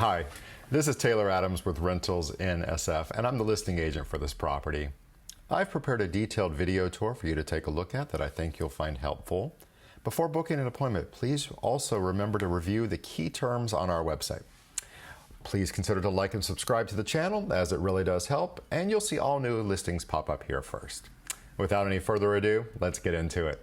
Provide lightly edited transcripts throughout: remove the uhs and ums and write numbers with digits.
Hi, this is Taylor Adams with Rentals in SF, and I'm the listing agent for this property. I've prepared a detailed video tour for you to take a look at that I think you'll find helpful. Before booking an appointment, please also remember to review the key terms on our website. Please consider to like and subscribe to the channel, as it really does help, and you'll see all new listings pop up here first. Without any further ado, let's get into it.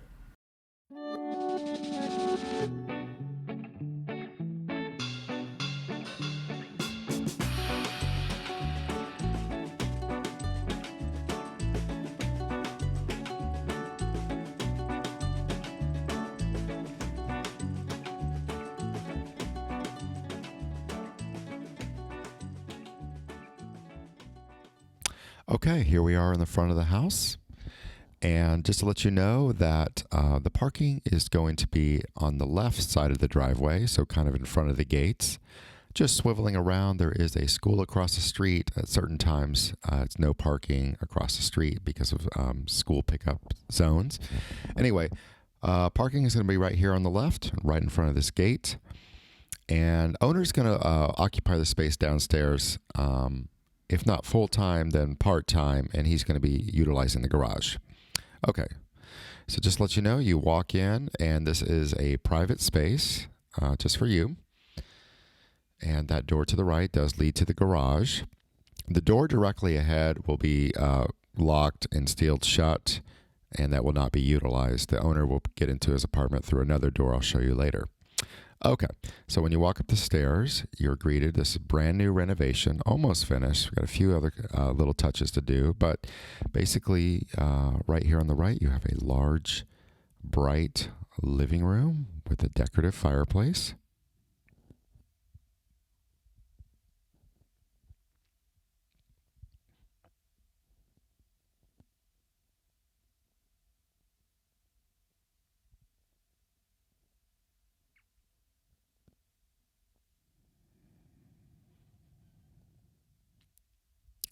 Okay, here we are in the front of the house. And just to let you know that the parking is going to be on the left side of the driveway, so kind of in front of the gates. Just swiveling around, there is a school across the street. At certain times, it's no parking across the street because of school pickup zones. Anyway, parking is going to be right here on the left, right in front of this gate. And owner's going to occupy the space downstairs. If not full-time, then part-time, and he's going to be utilizing the garage. Okay, so just to let you know, you walk in, and this is a private space just for you. And that door to the right does lead to the garage. The door directly ahead will be locked and sealed shut, and that will not be utilized. The owner will get into his apartment through another door I'll show you later. Okay, so when you walk up the stairs, you're greeted. This is brand new renovation, almost finished. We've got a few other little touches to do, but basically right here on the right, you have a large, bright living room with a decorative fireplace.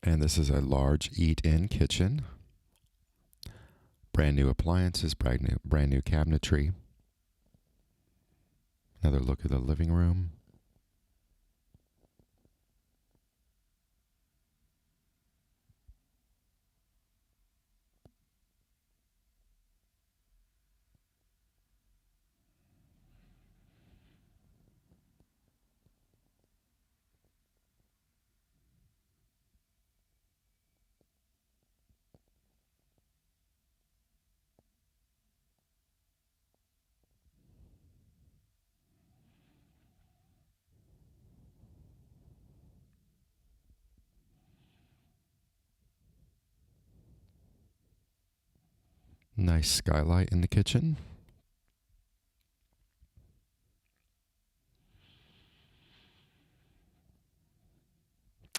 And this is a large eat-in kitchen. Brand new appliances, brand new cabinetry. Another look at the living room. Nice skylight in the kitchen.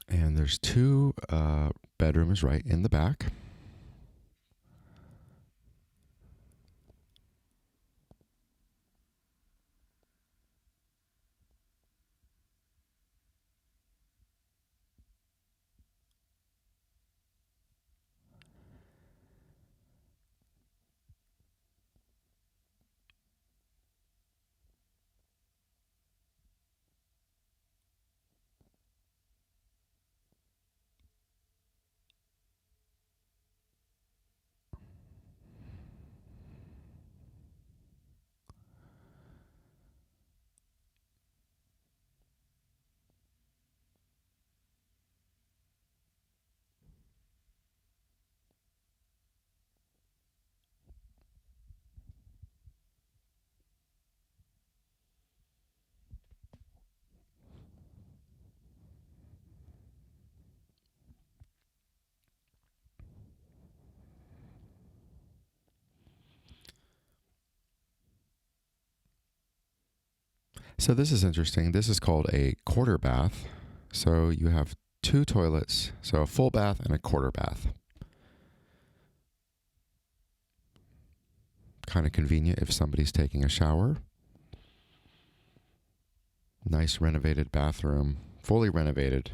And there's two bedrooms right in the back. So this is interesting. This is called a quarter bath. So you have two toilets, so a full bath and a quarter bath. Kind of convenient if somebody's taking a shower. Nice renovated bathroom, fully renovated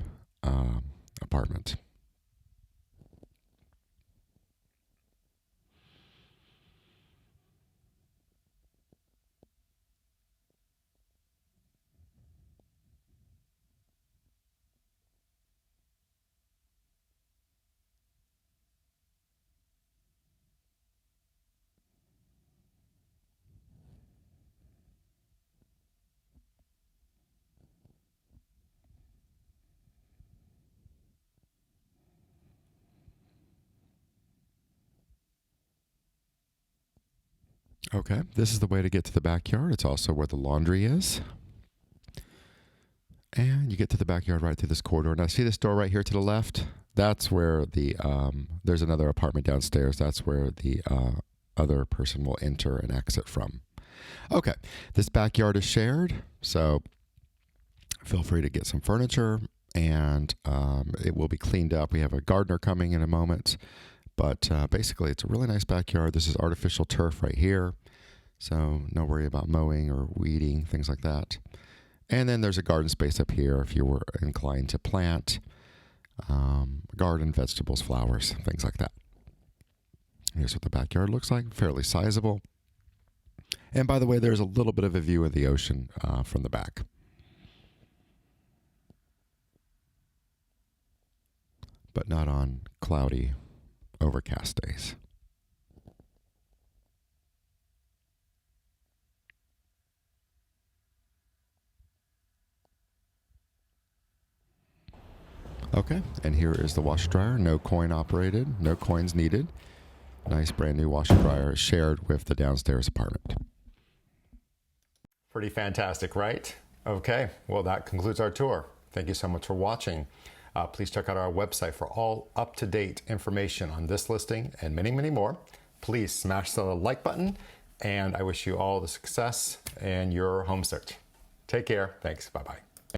apartment. Okay, this is the way to get to the backyard. It's also where the laundry is. And you get to the backyard right through this corridor. Now, see this door right here to the left? That's where the, there's another apartment downstairs. That's where the other person will enter and exit from. Okay, this backyard is shared, so feel free to get some furniture, and it will be cleaned up. We have a gardener coming in a moment, but basically it's a really nice backyard. This is artificial turf right here, so no worry about mowing or weeding, things like that. And then there's a garden space up here if you were inclined to plant garden, vegetables, flowers, things like that. Here's what the backyard looks like, fairly sizable. And by the way, there's a little bit of a view of the ocean from the back. But not on cloudy, overcast days. Okay, and here is the washer dryer, no coin operated, no coins needed. Nice brand new washer dryer shared with the downstairs apartment. Pretty fantastic, right? Okay, well that concludes our tour. Thank you so much for watching. Please check out our website for all up-to-date information on this listing and many, many more. Please smash the like button, and I wish you all the success in your home search. Take care. Thanks. Bye-bye.